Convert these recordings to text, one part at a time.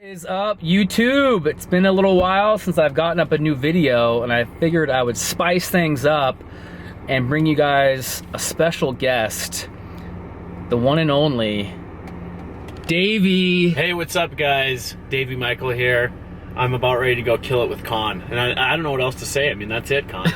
Is up YouTube? It's been a little while since I've gotten up a new video, and I figured I would spice things up and bring you guys a special guest, the one and only Davey. Hey, what's up, guys? Davey Michael here. I'm about ready to go kill it with Con, and I don't know what else to say. I mean, that's it, Con.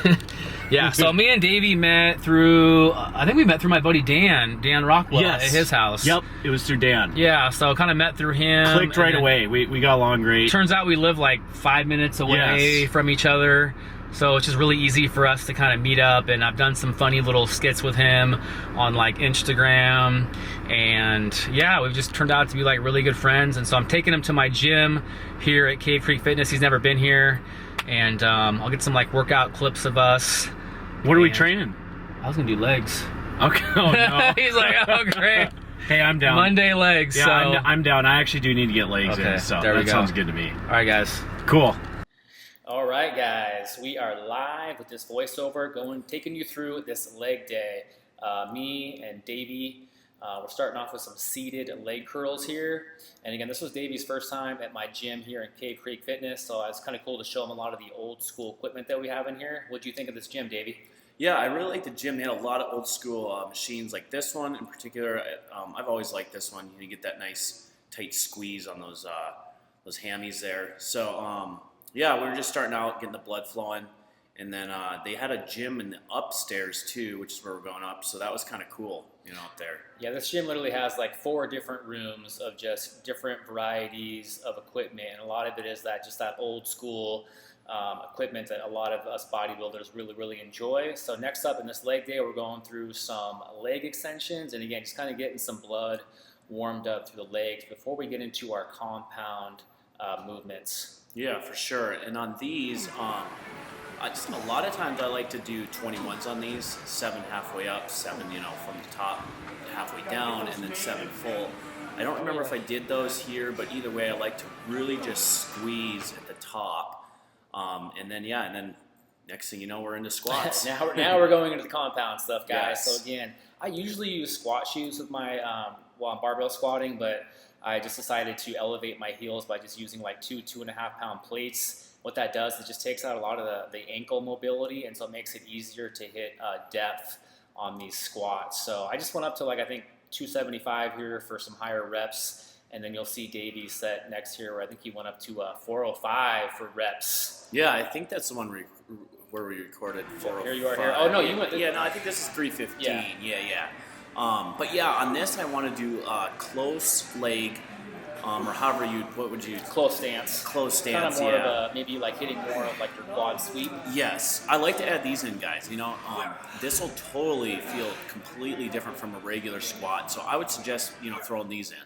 Yeah, so me and Davey met through, I think we met through my buddy Dan Rockwell at his house. Yep, it was through Dan. Yeah, so kind of met through him. Clicked right away. We got along great. Turns out we live like 5 minutes away from each other. So it's just really easy for us to kind of meet up, and I've done some funny little skits with him on like Instagram, and yeah, we've just turned out to be like really good friends. And so I'm taking him to my gym here at Cave Creek Fitness. He's never been here, and I'll get some like workout clips of us. What are we training? I was gonna do legs. Okay. Oh no. He's like, oh great. Hey, I'm down. Monday legs. Yeah, so. I'm down. I actually do need to get legs in, so that sounds good to me. All right, guys. Cool. All right, guys, we are live with this voiceover taking you through this leg day. Me and Davey, we're starting off with some seated leg curls here. And again, this was Davey's first time at my gym here in Cave Creek Fitness, so it's kind of cool to show him a lot of the old school equipment that we have in here. What do you think of this gym, Davey? Yeah, I really like the gym. They had a lot of old school machines like this one in particular. I've always liked this one. You get that nice tight squeeze on those hammies there. So yeah, we were just starting out, getting the blood flowing, and then they had a gym in the upstairs too, which is where we're going up. So that was kind of cool, up there. Yeah, this gym literally has like 4 different rooms of just different varieties of equipment, and a lot of it is that old school equipment that a lot of us bodybuilders really enjoy. So next up in this leg day, we're going through some leg extensions, and again, just kind of getting some blood warmed up through the legs before we get into our compound movements. Yeah, for sure. And on these, a lot of times I like to do 21s on these, 7 halfway up, 7, from the top halfway down, and then 7 full. I don't remember if I did those here, but either way, I like to really just squeeze at the top. And then next thing you know, we're into squats. now we're going into the compound stuff, guys. Yes. So again, I usually use squat shoes with my while I'm barbell squatting, but I just decided to elevate my heels by just using like 2.5 pound plates. What that does is it just takes out a lot of the ankle mobility, and so it makes it easier to hit depth on these squats. So I just went up to I think 275 here for some higher reps, and then you'll see Davey set next here where I think he went up to 405 for reps. Yeah, I think that's the one where we recorded 405. Here you are here. Oh no, you went. Yeah, no, I think this is 315. Yeah. But yeah, on this I want to do close leg, or however what would you? Close stance. Close stance, kind of more of maybe like hitting more of like your quad sweep. Yes, I like to add these in, guys. This will totally feel completely different from a regular squat. So I would suggest, throwing these in.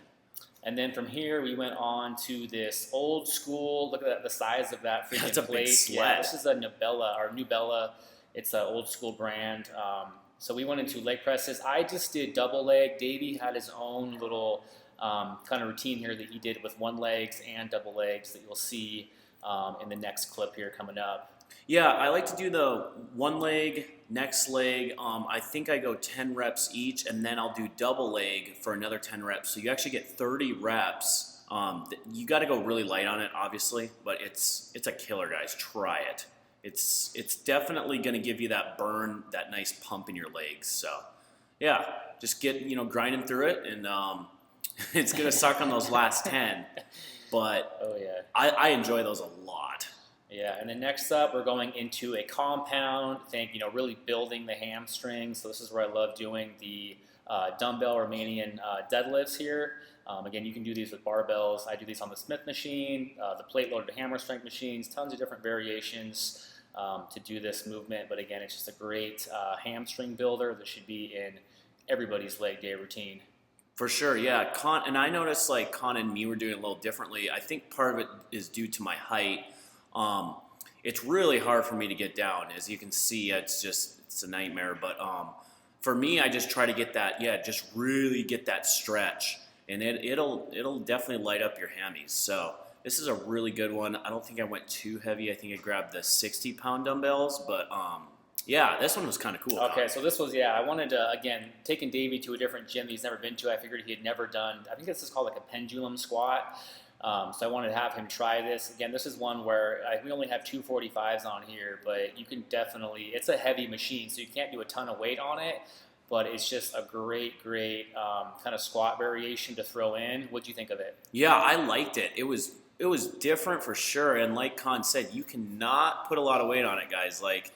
And then from here, we went on to this old school, look at the size of that freaking That's a plate. big sled. Yeah, this is a Nubella. It's an old school brand. So we went into leg presses. I just did double leg. Davey had his own little kind of routine here that he did with one legs and double legs that you'll see in the next clip here coming up. Yeah, I like to do the one leg, next leg. I think I go 10 reps each, and then I'll do double leg for another 10 reps. So you actually get 30 reps. You got to go really light on it, obviously, but it's a killer, guys. Try it. It's definitely going to give you that burn, that nice pump in your legs. So yeah, just get grinding through it, and it's going to suck on those last 10. But oh yeah, I enjoy those a lot. Yeah, and then next up, we're going into a compound. Really building the hamstrings. So this is where I love doing the dumbbell Romanian deadlifts here. Again, you can do these with barbells. I do these on the Smith machine, the plate-loaded hammer strength machines, tons of different variations to do this movement. But again, it's just a great hamstring builder that should be in everybody's leg day routine. For sure, yeah. And I noticed Con and me were doing it a little differently. I think part of it is due to my height. It's really hard for me to get down. As you can see, it's a nightmare. But for me, I just try to get that, just really get that stretch. And it'll definitely light up your hammies. So this is a really good one. I don't think I went too heavy. I think I grabbed the 60-pound dumbbells. But yeah, this one was kind of cool. Okay, so this was, I wanted to, again, taking Davey to a different gym he's never been to. I figured he had never done, I think this is called like a pendulum squat. So I wanted to have him try this. Again, this is one where we only have 245s on here, but you can definitely, it's a heavy machine, so you can't do a ton of weight on it, but it's just a great kind of squat variation to throw in. What'd you think of it? Yeah, I liked it. It was different for sure. And like Con said, you cannot put a lot of weight on it, guys. Like,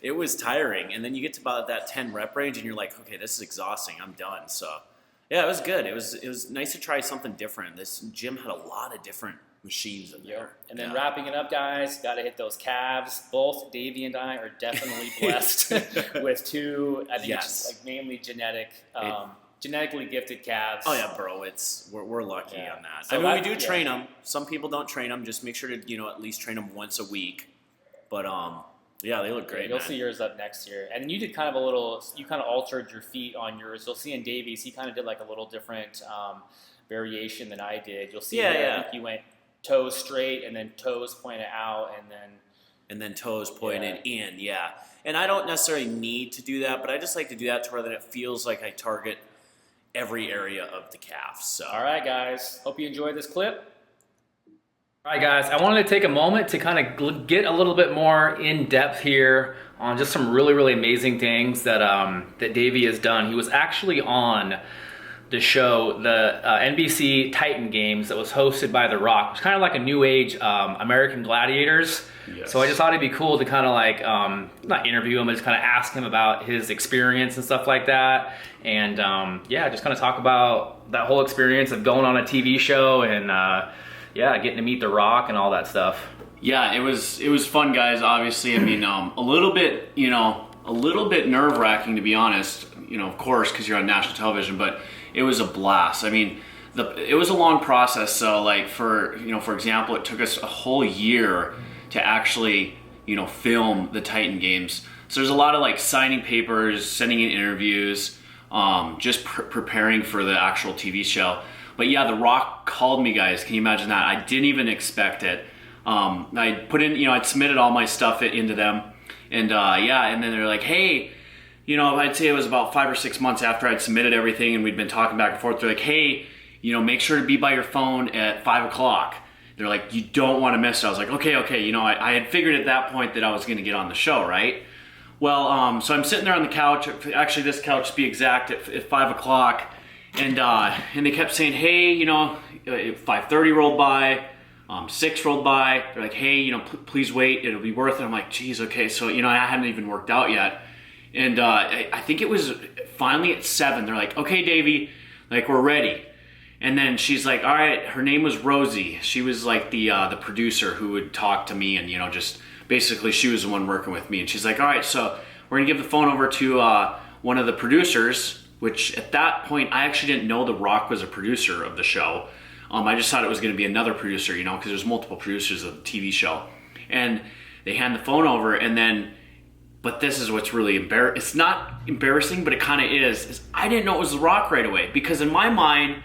it was tiring. And then you get to about that 10 rep range and you're like, okay, this is exhausting. I'm done. So yeah, it was good. It was nice to try something different. This gym had a lot of different machines in there. And then wrapping it up, guys, got to hit those calves. Both Davey and I are definitely blessed with two, I think it's just like mainly genetically gifted calves. Oh yeah, bro, we're lucky on that. So I mean, we do train them. Some people don't train them. Just make sure to at least train them once a week. But yeah, they look great. You'll see yours up next year. And you did kind of you kind of altered your feet on yours. You'll see in Davey's, he kind of did like a little different variation than I did. You'll see I think you went toes straight and then toes pointed out and then toes pointed in. Yeah. And I don't necessarily need to do that, but I just like to do that to where that it feels like I target every area of the calf. So all right, guys. Hope you enjoyed this clip. All right, guys, I wanted to take a moment to kind of get a little bit more in depth here on just some really amazing things that that Davey has done. He was actually on the show, the NBC Titan Games, that was hosted by The Rock. It's kind of like a new age American Gladiators. Yes. So I just thought it'd be cool to kind of like, not interview him, but just kind of ask him about his experience and stuff like that. And yeah, just kind of talk about that whole experience of going on a TV show and yeah, getting to meet The Rock and all that stuff. Yeah, it was fun, guys. Obviously, I mean, a little bit nerve-wracking, to be honest. Of course, because you're on national television, but it was a blast. I mean, it was a long process. So, like for example, it took us a whole year to actually film the Titan Games. So there's a lot of like signing papers, sending in interviews, just preparing for the actual TV show. But yeah, The Rock called me, guys. Can you imagine that? I didn't even expect it. I put in, I'd submitted all my stuff into them. And yeah, and then they're like, hey, I'd say it was about 5 or 6 months after I'd submitted everything and we'd been talking back and forth. They're like, hey, make sure to be by your phone at 5 o'clock. They're like, you don't want to miss it. I was like, okay. I had figured at that point that I was going to get on the show, right? Well, so I'm sitting there on the couch, actually this couch to be exact, at 5 o'clock. And they kept saying, hey, 5:30 rolled by, 6 rolled by. They're like, hey, please wait, it'll be worth it. I'm like, geez, okay. So, I hadn't even worked out yet. And I think it was finally at 7. They're like, okay, Davey, like we're ready. And then she's like, all right, her name was Rosie. She was like the producer who would talk to me and, just basically she was the one working with me. And she's like, all right, so we're gonna give the phone over to one of the producers, which at that point, I actually didn't know The Rock was a producer of the show. I just thought it was gonna be another producer, because there's multiple producers of the TV show. And they hand the phone over and then, but this is what's really embarrassing. It's not embarrassing, but it kind of is I didn't know it was The Rock right away, because in my mind,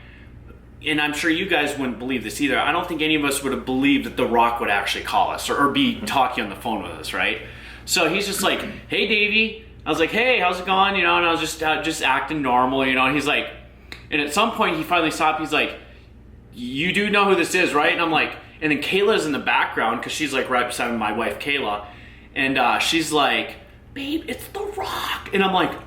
and I'm sure you guys wouldn't believe this either, I don't think any of us would have believed that The Rock would actually call us or be talking on the phone with us, right? So he's just like, hey, Davey. I was like, hey, how's it going? And I was just acting normal, and he's like, and at some point he finally stopped. He's like, you do know who this is, right? And I'm like, and then Kayla's in the background because she's like right beside my wife, Kayla. And she's like, babe, it's The Rock. And I'm like,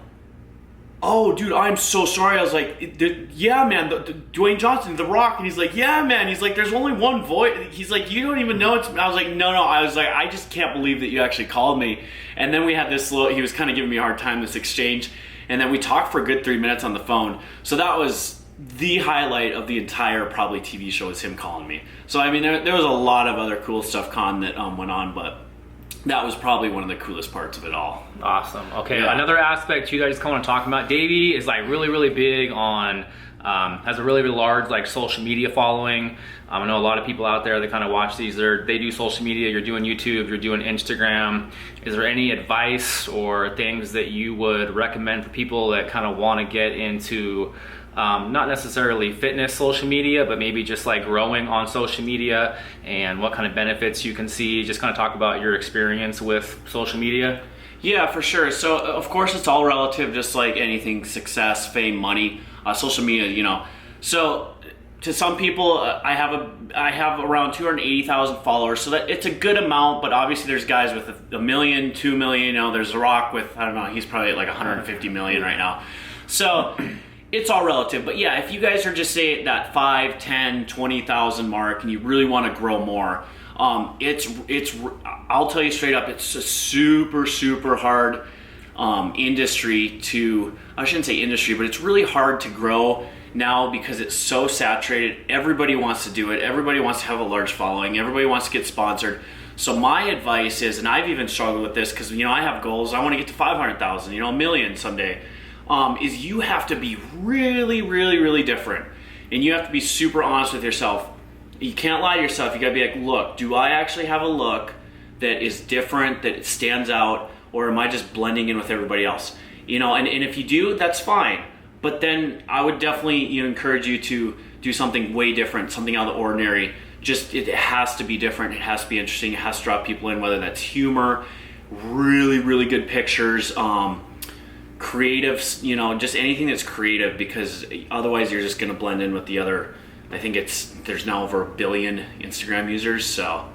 oh, dude, I'm so sorry. I was like, yeah, man, Dwayne Johnson, The Rock. And he's like, yeah, man. He's like, there's only one voice. He's like, you don't even know it's me. I was like, no. I was like, I just can't believe that you actually called me. And then we had this he was kind of giving me a hard time, this exchange. And then we talked for a good 3 minutes on the phone. So that was the highlight of the entire probably TV show, is him calling me. So, I mean, there was a lot of other cool stuff, Con, that went on, but that was probably one of the coolest parts of it all. Awesome. Okay, yeah. Another aspect you guys want to talk about, Davey is like really big on, has a really large like social media following. I know a lot of people out there that kind of watch these, they do social media, you're doing YouTube, you're doing Instagram. Is there any advice or things that you would recommend for people that kind of want to get into not necessarily fitness social media, but maybe just like growing on social media and what kind of benefits you can see? Just kind of talk about your experience with social media. Yeah, for sure. So of course it's all relative, just like anything, success, fame, money, social media, So to some people, I have around 280,000 followers, so that it's a good amount. But obviously, there's guys with a million, 2 million. You know, there's The Rock with, I don't know, he's probably at like 150 million right now. So it's all relative. But yeah, if you guys are just say at that 5, 10, 20,000 mark, and you really want to grow more, I'll tell you straight up, it's a super hard industry to, I shouldn't say industry, but it's really hard to grow now because it's so saturated. Everybody wants to do it. Everybody wants to have a large following. Everybody wants to get sponsored. So my advice is, and I've even struggled with this because, you know, I have goals. I want to get to 500,000, you know, a million someday, is you have to be really different. And you have to be super honest with yourself. You can't lie to yourself. You gotta be like, look, do I actually have a look that is different, that it stands out, or am I just blending in with everybody else? You know, and if you do, that's fine. But then I would definitely encourage you to do something way different, something out of the ordinary. Just, it has to be different, it has to be interesting, it has to draw people in, whether that's humor, really good pictures, creatives, you know, just anything that's creative, because otherwise you're just gonna blend in with the other. I think there's now over 1 billion Instagram users, so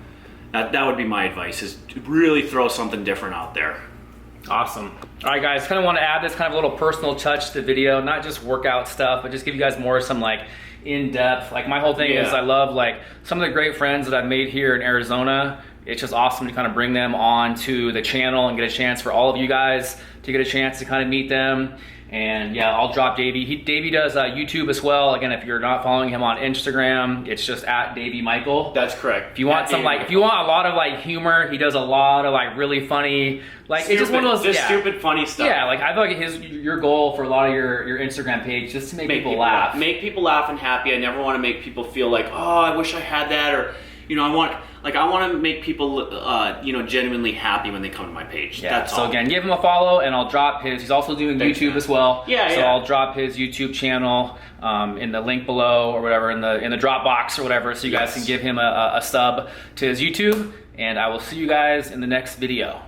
that would be my advice, is to really throw something different out there. Awesome. All right, guys, kind of want to add this kind of a little personal touch to the video, not just workout stuff, but just give you guys more some like in-depth, like my whole thing is I love like some of the great friends that I've made here in Arizona. It's just awesome to kind of bring them on to the channel and get a chance for all of you guys to get a chance to kind of meet them. And yeah, I'll drop Davey. Davey does YouTube as well. Again, if you're not following him on Instagram, it's just at Davey Michael. That's correct. If you want some like, if you want a lot of like humor, he does a lot of like really funny, like stupid, it's just one of those stupid funny stuff. Yeah, like I feel like your goal for a lot of your Instagram page just to make people laugh. Make people laugh and happy. I never want to make people feel like, oh, I wish I had that, or you know, I want to make people, genuinely happy when they come to my page. Yeah. That's so all. again, give him a follow, and I'll drop his. He's also doing YouTube as well. Yeah. So I'll drop his YouTube channel in the link below or whatever in the Dropbox or whatever, so you guys can give him a sub to his YouTube. And I will see you guys in the next video.